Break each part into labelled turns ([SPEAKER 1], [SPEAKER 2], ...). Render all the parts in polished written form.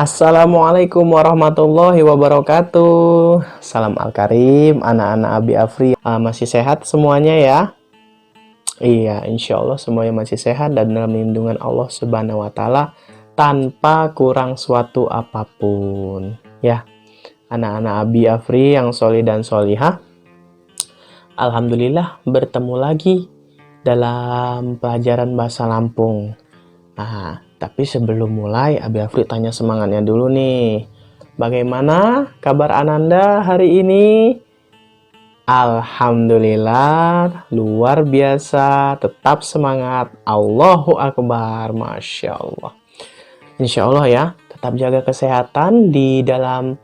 [SPEAKER 1] Assalamualaikum warahmatullahi wabarakatuh. Salam Al-Karim, anak-anak Abi Afri. Masih sehat semuanya ya? Iya, insya Allah semuanya masih sehat dan dalam lindungan Allah Subhanahu wa Ta'ala tanpa kurang suatu apapun. Ya, anak-anak Abi Afri yang solih dan solihah, alhamdulillah bertemu lagi dalam pelajaran bahasa Lampung. Tapi sebelum mulai, Abi Afri tanya semangatnya dulu nih. Bagaimana kabar Ananda hari ini? Alhamdulillah, luar biasa. Tetap semangat. Allahu Akbar. Masya Allah. Insya Allah ya, tetap jaga kesehatan di dalam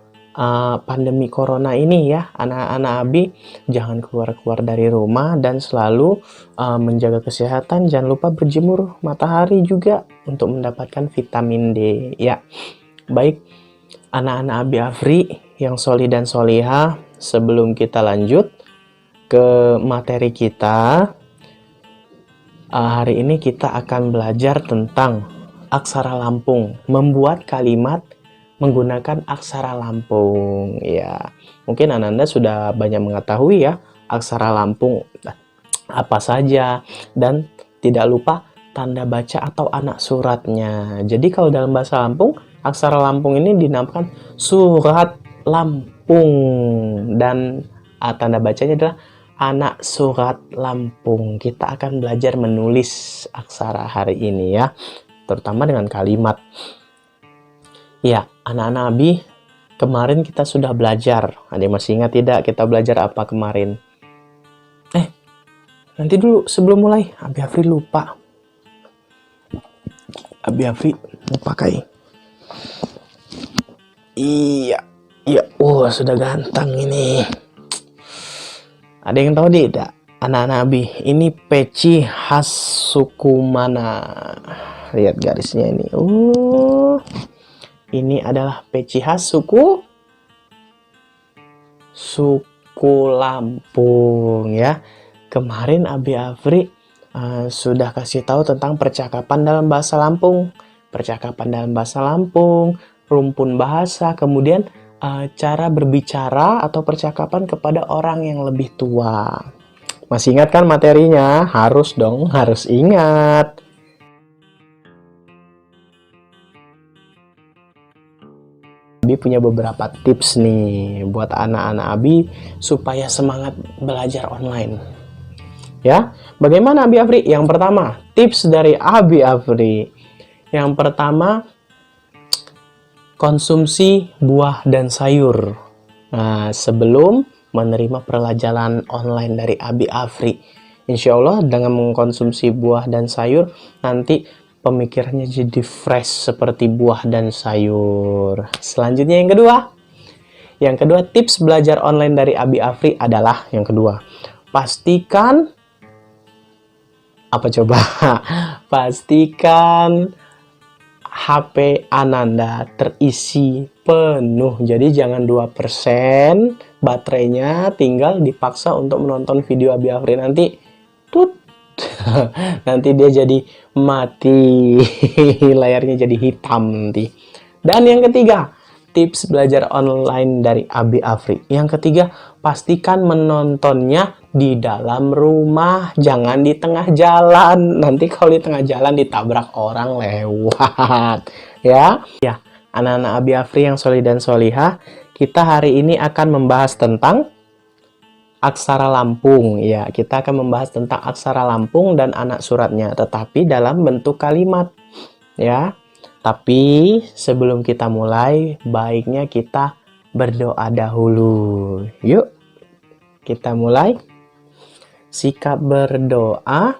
[SPEAKER 1] pandemi corona ini ya, anak-anak Abi. Jangan keluar-keluar dari rumah dan selalu menjaga kesehatan. Jangan lupa berjemur matahari juga untuk mendapatkan vitamin D ya. Baik, anak-anak Abi Afri yang solih dan solihah, sebelum kita lanjut ke materi kita, hari ini kita akan belajar tentang aksara Lampung, membuat kalimat menggunakan aksara Lampung ya. Mungkin Ananda sudah banyak mengetahui ya aksara Lampung apa saja, dan tidak lupa tanda baca atau anak suratnya. Jadi kalau dalam bahasa Lampung, aksara Lampung ini dinamakan surat Lampung, dan tanda bacanya adalah anak surat Lampung. Kita akan belajar menulis aksara hari ini ya, terutama dengan kalimat. Ya, anak-anak Abi, kemarin kita sudah belajar. Ada yang masih ingat tidak kita belajar apa kemarin? Nanti dulu sebelum mulai, Abi Afri lupa. Abi Afri mau pakai. Iya, sudah ganteng ini. Ada yang tahu tidak, anak-anak Abi? Ini peci khas suku mana? Lihat garisnya ini. Ini adalah peci khas suku Lampung ya. Kemarin Abi Afri sudah kasih tahu tentang percakapan dalam bahasa Lampung. Percakapan dalam bahasa Lampung, rumpun bahasa, kemudian cara berbicara atau percakapan kepada orang yang lebih tua. Masih ingat kan materinya? Harus dong, harus ingat. Abi punya beberapa tips nih buat anak-anak Abi supaya semangat belajar online. Ya, bagaimana Abi Afri? Yang pertama, tips dari Abi Afri. Yang pertama, konsumsi buah dan sayur. Nah, sebelum menerima pelajaran online dari Abi Afri, insya Allah dengan mengkonsumsi buah dan sayur, nanti pemikirannya jadi fresh seperti buah dan sayur. Selanjutnya yang kedua, tips belajar online dari Abi Afri adalah yang kedua, pastikan apa coba? Pastikan HP Ananda terisi penuh. Jadi jangan 2% baterainya, tinggal dipaksa untuk menonton video Abi Afri, nanti nanti dia jadi mati. Layarnya jadi hitam nanti. Dan yang ketiga, tips belajar online dari Abi Afri. Yang ketiga, pastikan menontonnya di dalam rumah, jangan di tengah jalan. Nanti kalau di tengah jalan ditabrak orang lewat. Ya, anak-anak Abi Afri yang solih dan solihah, kita hari ini akan membahas tentang aksara Lampung ya. Kita akan membahas tentang aksara Lampung dan anak suratnya, tetapi dalam bentuk kalimat ya. Tapi sebelum kita mulai, baiknya kita berdoa dahulu. Yuk, kita mulai. Sikap berdoa.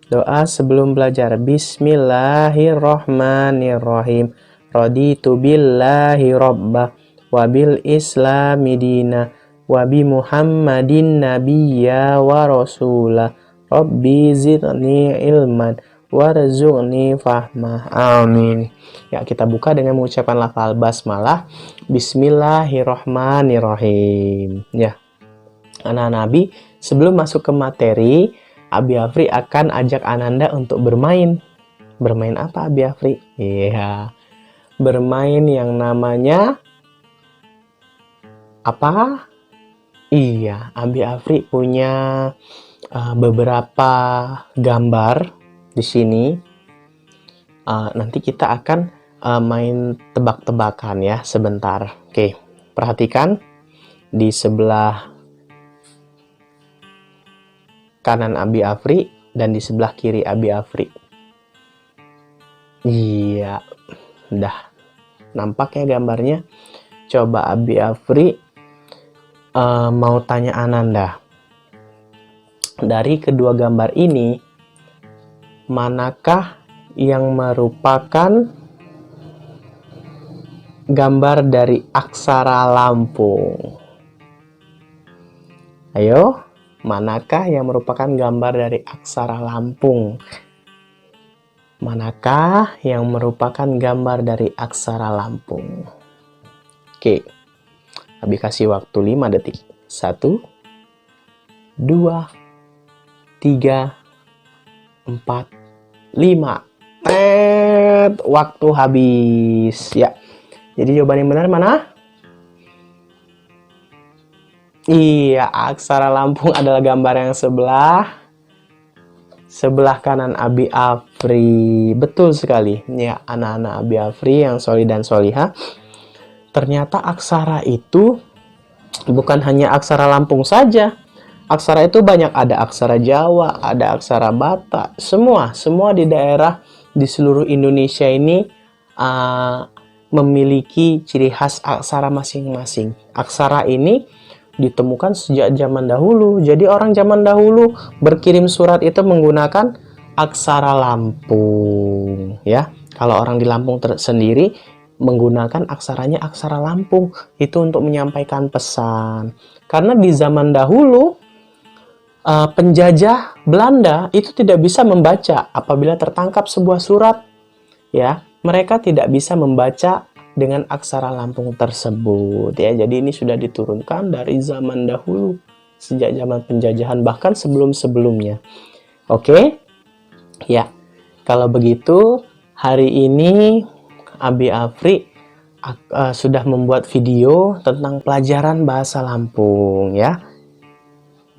[SPEAKER 1] Doa sebelum belajar. Bismillahirrahmanirrahim. Raditu billahi rabbah wa bil islami dina wa bi muhammadin nabiyya wa rasulah. Rabbi zidni ilman warzuqni fahmah. Amin. Ya, kita buka dengan mengucapkan lafal basmalah. Bismillahirrahmanirrahim. Ya, anak-anak Abi, sebelum masuk ke materi, Abi Afri akan ajak Ananda untuk bermain. Bermain apa Abi Afri? Iya, bermain yang namanya apa? Iya, Abi Afri punya beberapa gambar di sini. Nanti kita akan main tebak-tebakan ya sebentar. Oke, perhatikan di sebelah kanan Abi Afri dan di sebelah kiri Abi Afri. Iya, udah nampak ya gambarnya. Coba Abi Afri mau tanya Ananda. Dari kedua gambar ini, manakah yang merupakan gambar dari aksara Lampung? Ayo, manakah yang merupakan gambar dari aksara Lampung? Manakah yang merupakan gambar dari aksara Lampung? Oke, Abi kasih waktu 5 detik. 1, 2, 3, 4, 5. Waktu habis. Ya, jadi jawaban yang benar mana? Iya, aksara Lampung adalah gambar yang sebelah kanan Abi Afri. Betul sekali. Ya, anak-anak Abi Afri yang solih dan soliha. Ternyata aksara itu bukan hanya aksara Lampung saja. Aksara itu banyak, ada aksara Jawa, ada aksara Batak, semua di daerah di seluruh Indonesia ini memiliki ciri khas aksara masing-masing. Aksara ini ditemukan sejak zaman dahulu. Jadi orang zaman dahulu berkirim surat itu menggunakan aksara Lampung, ya. Kalau orang di Lampung sendiri menggunakan aksaranya aksara Lampung itu untuk menyampaikan pesan. Karena di zaman dahulu penjajah Belanda itu tidak bisa membaca. Apabila tertangkap sebuah surat, ya, mereka tidak bisa membaca dengan aksara Lampung tersebut, ya. Jadi ini sudah diturunkan dari zaman dahulu, sejak zaman penjajahan, bahkan sebelum-sebelumnya. Oke, ya. Kalau begitu, hari ini Abi Afri sudah membuat video tentang pelajaran bahasa Lampung, ya.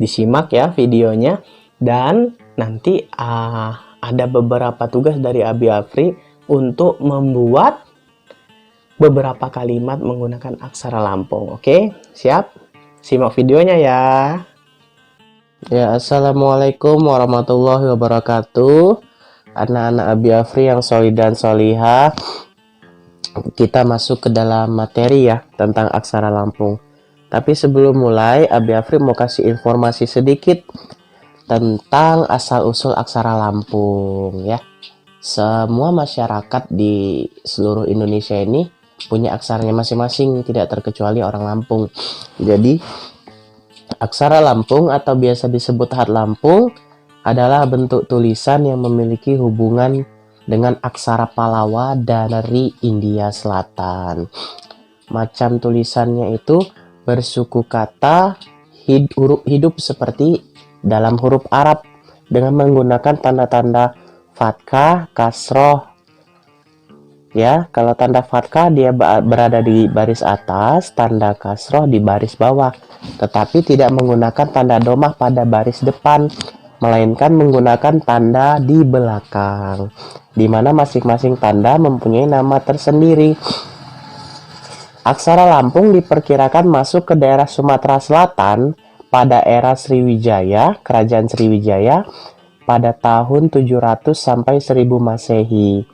[SPEAKER 1] Disimak ya videonya, dan nanti ada beberapa tugas dari Abi Afri untuk membuat beberapa kalimat menggunakan aksara Lampung. Oke, siap? Simak videonya ya. Ya, assalamualaikum warahmatullahi wabarakatuh. Anak-anak Abi Afri yang solih dan soliha, kita masuk ke dalam materi ya tentang aksara Lampung. Tapi sebelum mulai, Abi Afri mau kasih informasi sedikit tentang asal-usul aksara Lampung ya. Semua masyarakat di seluruh Indonesia ini punya aksaranya masing-masing, tidak terkecuali orang Lampung. Jadi, aksara Lampung atau biasa disebut Hat Lampung adalah bentuk tulisan yang memiliki hubungan dengan aksara Pallawa dari India Selatan. Macam tulisannya itu bersuku kata hidup seperti dalam huruf Arab dengan menggunakan tanda-tanda fathah, kasroh. Ya, kalau tanda fathah dia berada di baris atas, tanda kasroh di baris bawah, tetapi tidak menggunakan tanda domah pada baris depan, melainkan menggunakan tanda di belakang, di mana masing-masing tanda mempunyai nama tersendiri. Aksara Lampung diperkirakan masuk ke daerah Sumatera Selatan pada era Sriwijaya, Kerajaan Sriwijaya, pada tahun 700 sampai 1000 Masehi.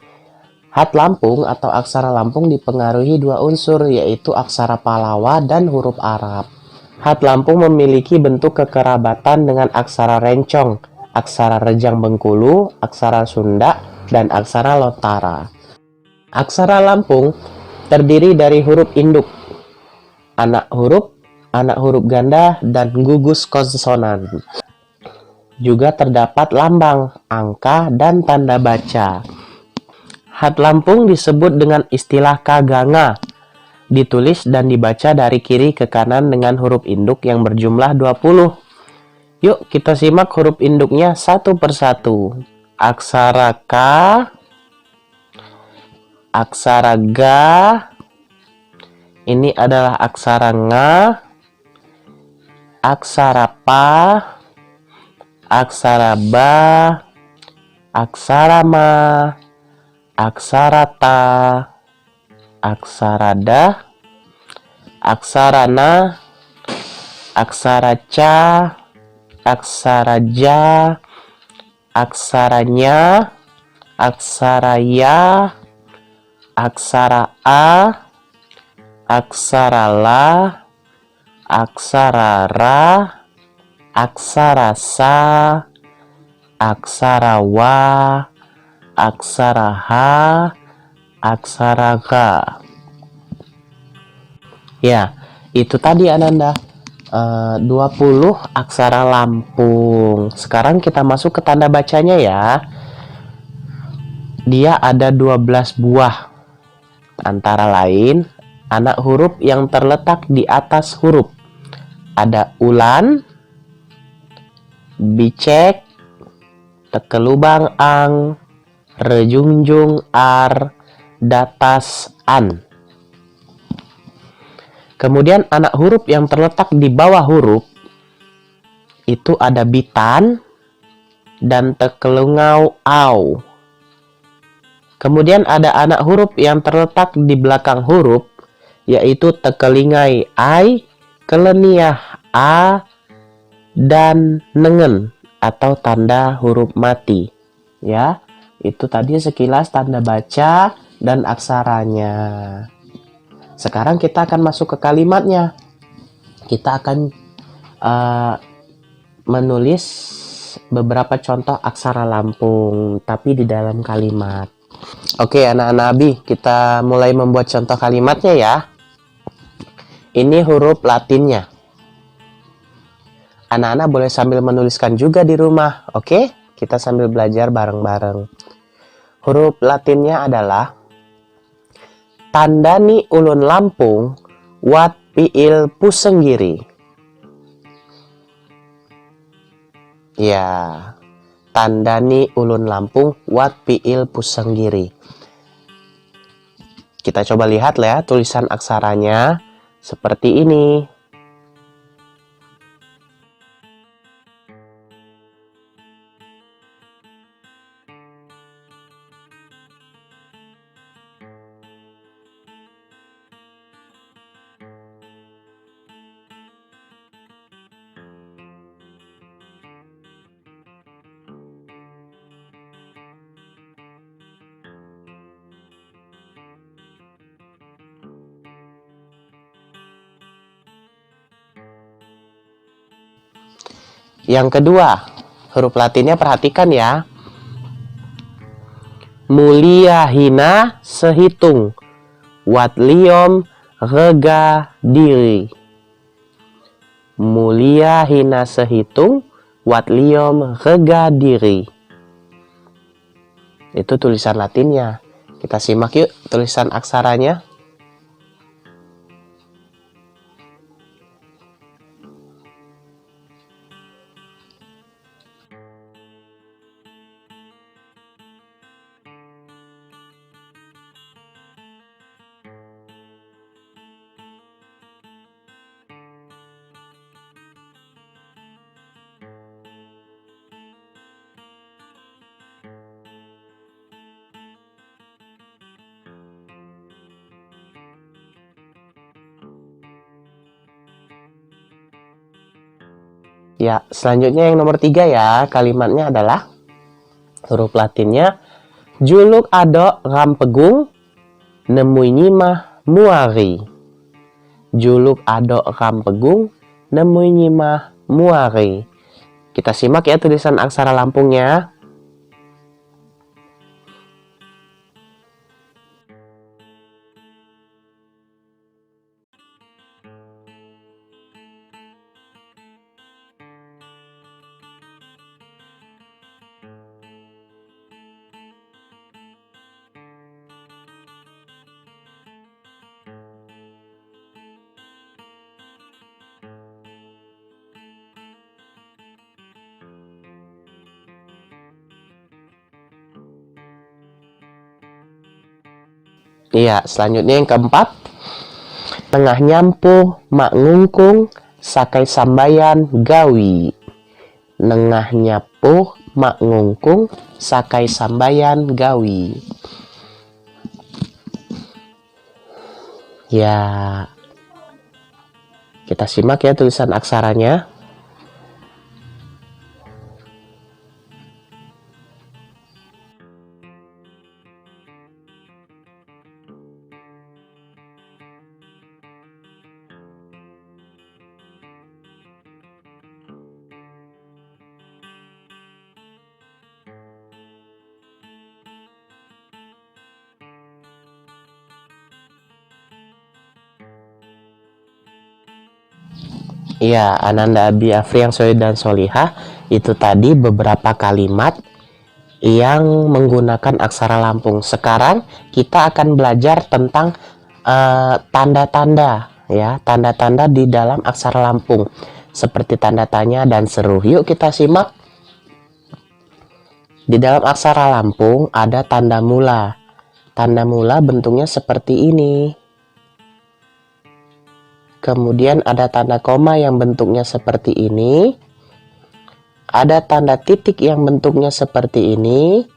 [SPEAKER 1] Hat Lampung atau aksara Lampung dipengaruhi dua unsur, yaitu aksara Pallawa dan huruf Arab. Hat Lampung memiliki bentuk kekerabatan dengan aksara Rencong, aksara Rejang Bengkulu, aksara Sunda, dan aksara Lontara. Aksara Lampung terdiri dari huruf induk, anak huruf ganda, dan gugus konsonan. Juga terdapat lambang, angka, dan tanda baca. Hat Lampung disebut dengan istilah kaganga. Ditulis dan dibaca dari kiri ke kanan dengan huruf induk yang berjumlah 20. Yuk kita simak huruf induknya satu persatu. Aksara K, Aksara ga, ini adalah aksara nga, aksara pa, aksara ba, aksara ma, aksara ta, aksara da, aksara na, aksara ca, aksara ja, aksara nya, aksara ya, aksara a, aksara la, aksara ra, aksara sa, aksara wa, aksara ha, aksara ga. Ya, itu tadi Ananda. 20 aksara Lampung. Sekarang kita masuk ke tanda bacanya ya. Dia ada 12 buah. Antara lain, anak huruf yang terletak di atas huruf. Ada ulan, bicek, tekelubang ang, rejungjung ar, datas an. Kemudian anak huruf yang terletak di bawah huruf itu ada bitan dan tekelungau au. Kemudian ada anak huruf yang terletak di belakang huruf, yaitu tekelingai ai, keleniah a, dan nengen atau tanda huruf mati. Ya, itu tadi sekilas tanda baca dan aksaranya. Sekarang kita akan masuk ke kalimatnya. Kita akan menulis beberapa contoh aksara Lampung, tapi di dalam kalimat. Oke, anak-anak Abi, kita mulai membuat contoh kalimatnya ya. Ini huruf Latinnya. Anak-anak boleh sambil menuliskan juga di rumah, oke? Kita sambil belajar bareng-bareng. Huruf Latinnya adalah tandani ulun Lampung wat piil pusenggiri. Ya, tandani ulun Lampung wat piil pusenggiri. Kita coba lihat ya tulisan aksaranya seperti ini. Yang kedua, huruf Latinnya perhatikan ya. Mulia hina sehitung, wat liom rega diri. Mulia hina sehitung, wat liom rega diri. Itu tulisan Latinnya. Kita simak yuk tulisan aksaranya. Ya, selanjutnya yang nomor 3 ya. Kalimatnya adalah huruf Latinnya juluk ado rampegung nemui nyimah muari. Juluk ado rampegung nemui nyimah muari. Kita simak ya tulisan aksara Lampungnya.
[SPEAKER 2] Iya, selanjutnya yang keempat. Tengah nyampuh mak ngungkung sakai sambayan gawi. Nengah nyapuh mak ngungkung sakai sambayan gawi. Ya, kita simak ya tulisan aksaranya. Iya, Ananda Abi Afri yang soleh dan solihah, itu tadi beberapa kalimat yang menggunakan aksara Lampung. Sekarang kita akan belajar tentang tanda-tanda ya, tanda-tanda di dalam aksara Lampung seperti tanda tanya dan seru. Yuk kita simak. Di dalam aksara Lampung ada tanda mula. Tanda mula bentuknya seperti ini. Kemudian ada tanda koma yang bentuknya seperti ini. Ada tanda titik yang bentuknya seperti ini.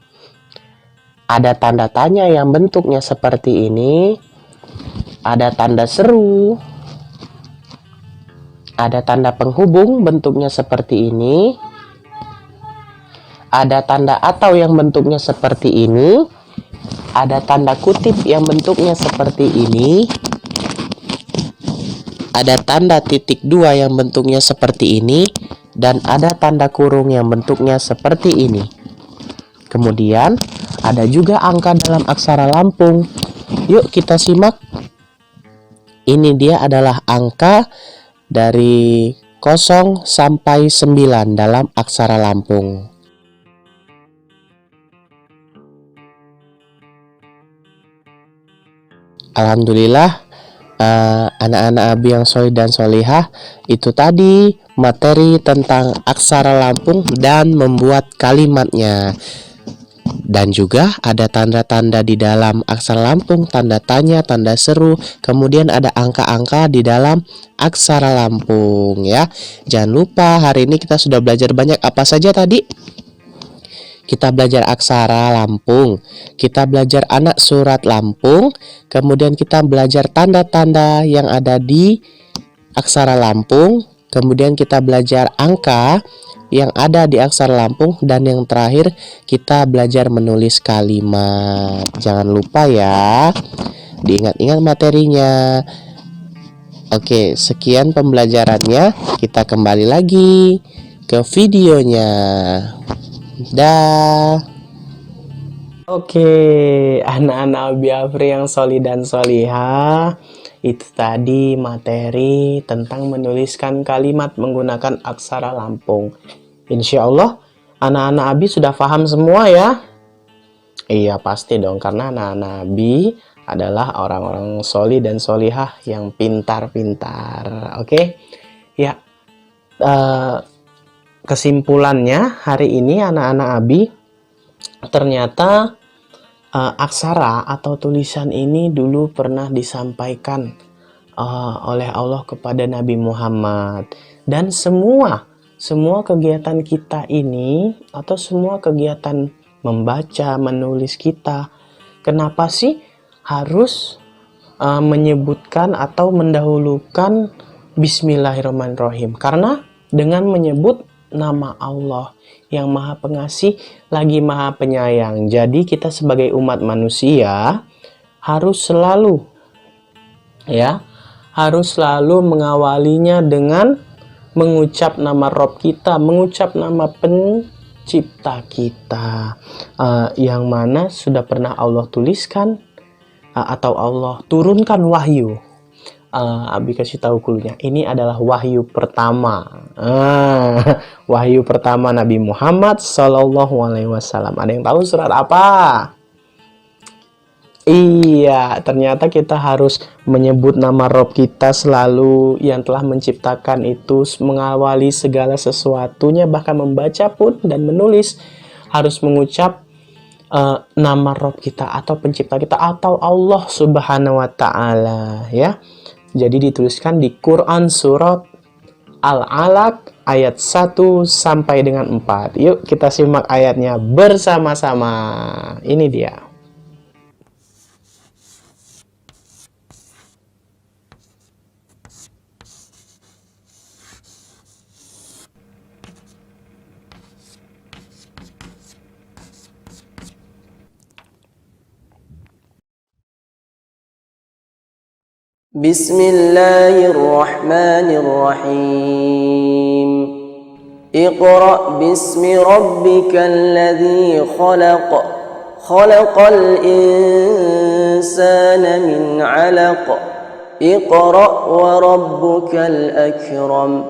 [SPEAKER 2] Ada tanda tanya yang bentuknya seperti ini. Ada tanda seru. Ada tanda penghubung bentuknya seperti ini. Ada tanda atau yang bentuknya seperti ini. Ada tanda kutip yang bentuknya seperti ini. Ada tanda titik dua yang bentuknya seperti ini. Dan ada tanda kurung yang bentuknya seperti ini. Kemudian ada juga angka dalam aksara Lampung. Yuk kita simak. Ini dia adalah angka dari 0 sampai 9 dalam aksara Lampung. Alhamdulillah, anak-anak Abi yang soleh dan solihah, itu tadi materi tentang aksara Lampung dan membuat kalimatnya. Dan juga ada tanda-tanda di dalam aksara Lampung, tanda tanya, tanda seru, kemudian ada angka-angka di dalam aksara Lampung ya. Jangan lupa hari ini kita sudah belajar banyak. Apa saja tadi? Kita belajar aksara Lampung, kita belajar anak surat Lampung, kemudian kita belajar tanda-tanda yang ada di aksara Lampung, kemudian kita belajar angka yang ada di aksara Lampung, dan yang terakhir kita belajar menulis kalimat. Jangan lupa ya, diingat-ingat materinya. Oke, sekian pembelajarannya. Kita kembali lagi ke videonya. Dah.
[SPEAKER 1] Oke, anak-anak Abi Afri yang solih dan solihah, itu tadi materi tentang menuliskan kalimat menggunakan aksara Lampung. Insya Allah anak-anak Abi sudah paham semua ya? Iya pasti dong, karena anak-anak Abi adalah orang-orang solih dan solihah yang pintar-pintar. Oke, ya. Kesimpulannya hari ini anak-anak Abi, ternyata aksara atau tulisan ini dulu pernah disampaikan oleh Allah kepada Nabi Muhammad, dan semua kegiatan kita ini atau semua kegiatan membaca, menulis kita, kenapa sih harus menyebutkan atau mendahulukan Bismillahirrahmanirrahim? Karena dengan menyebut nama Allah yang Maha Pengasih lagi Maha Penyayang. Jadi kita sebagai umat manusia harus selalu mengawalinya dengan mengucap nama Rob kita, mengucap nama pencipta kita, yang mana sudah pernah Allah tuliskan atau Allah turunkan wahyu. Abi kasih tahu klunya. Ini adalah wahyu pertama. Wahyu pertama Nabi Muhammad Sallallahu Alaihi Wasallam. Ada yang tahu surat apa? Iya, ternyata kita harus menyebut nama Rob kita selalu yang telah menciptakan itu, mengawali segala sesuatunya, bahkan membaca pun dan menulis harus mengucap nama Rob kita atau pencipta kita atau Allah Subhanahu wa taala ya. Jadi dituliskan di Quran surat Al-Alaq ayat 1 sampai dengan 4. Yuk kita simak ayatnya bersama-sama. Ini dia.
[SPEAKER 3] Bismillahirrahmanirrahim. Iqra' bismi rabbikal ladzi khalaq. Khalaqal insana min 'alaq. Iqra' wa rabbukal akram.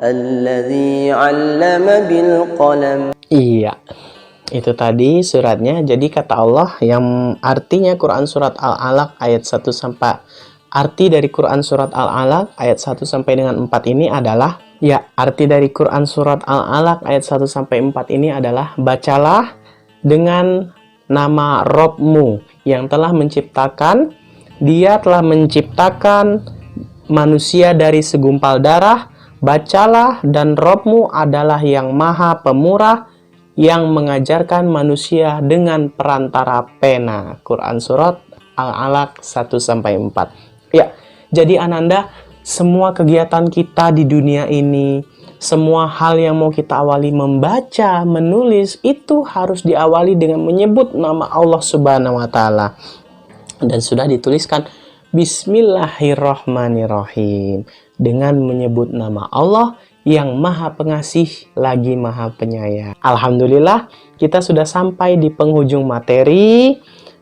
[SPEAKER 3] Alladzi 'allama bil qalam.
[SPEAKER 1] Iya. Itu tadi suratnya. Jadi kata Allah yang artinya Quran surat Al-Alaq ayat 1 sampai arti dari Quran surat Al-Alaq ayat 1 sampai dengan 4 ini adalah arti dari Quran surat Al-Alaq ayat 1 sampai 4 ini adalah bacalah dengan nama Robmu yang telah menciptakan, dia telah menciptakan manusia dari segumpal darah. Bacalah dan Robmu adalah yang maha pemurah yang mengajarkan manusia dengan perantara pena. Quran surat Al-Alaq 1 sampai 4. Ya, jadi Ananda, semua kegiatan kita di dunia ini, semua hal yang mau kita awali membaca, menulis, itu harus diawali dengan menyebut nama Allah Subhanahu wa taala. Dan sudah dituliskan Bismillahirrahmanirrahim, dengan menyebut nama Allah yang maha pengasih lagi maha penyayang. Alhamdulillah, kita sudah sampai di penghujung materi.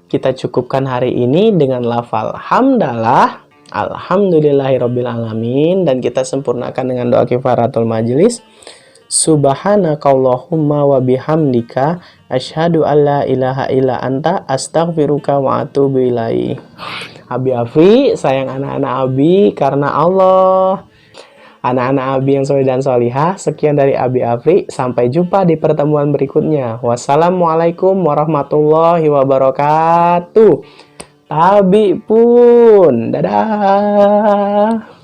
[SPEAKER 1] Kita cukupkan hari ini dengan lafal hamdalah, alhamdulillahirabbil alamin, dan kita sempurnakan dengan doa kifaratul majelis. Subhanakallahumma wa bihamdika asyhadu alla ilaha illa anta astaghfiruka wa atubu ilaih. Abi Afri, sayang anak-anak Abi karena Allah. Anak-anak Abi yang soleh dan solihah, sekian dari Abi Afri. Sampai jumpa di pertemuan berikutnya. Wassalamualaikum warahmatullahi wabarakatuh. Abi pun, dadah.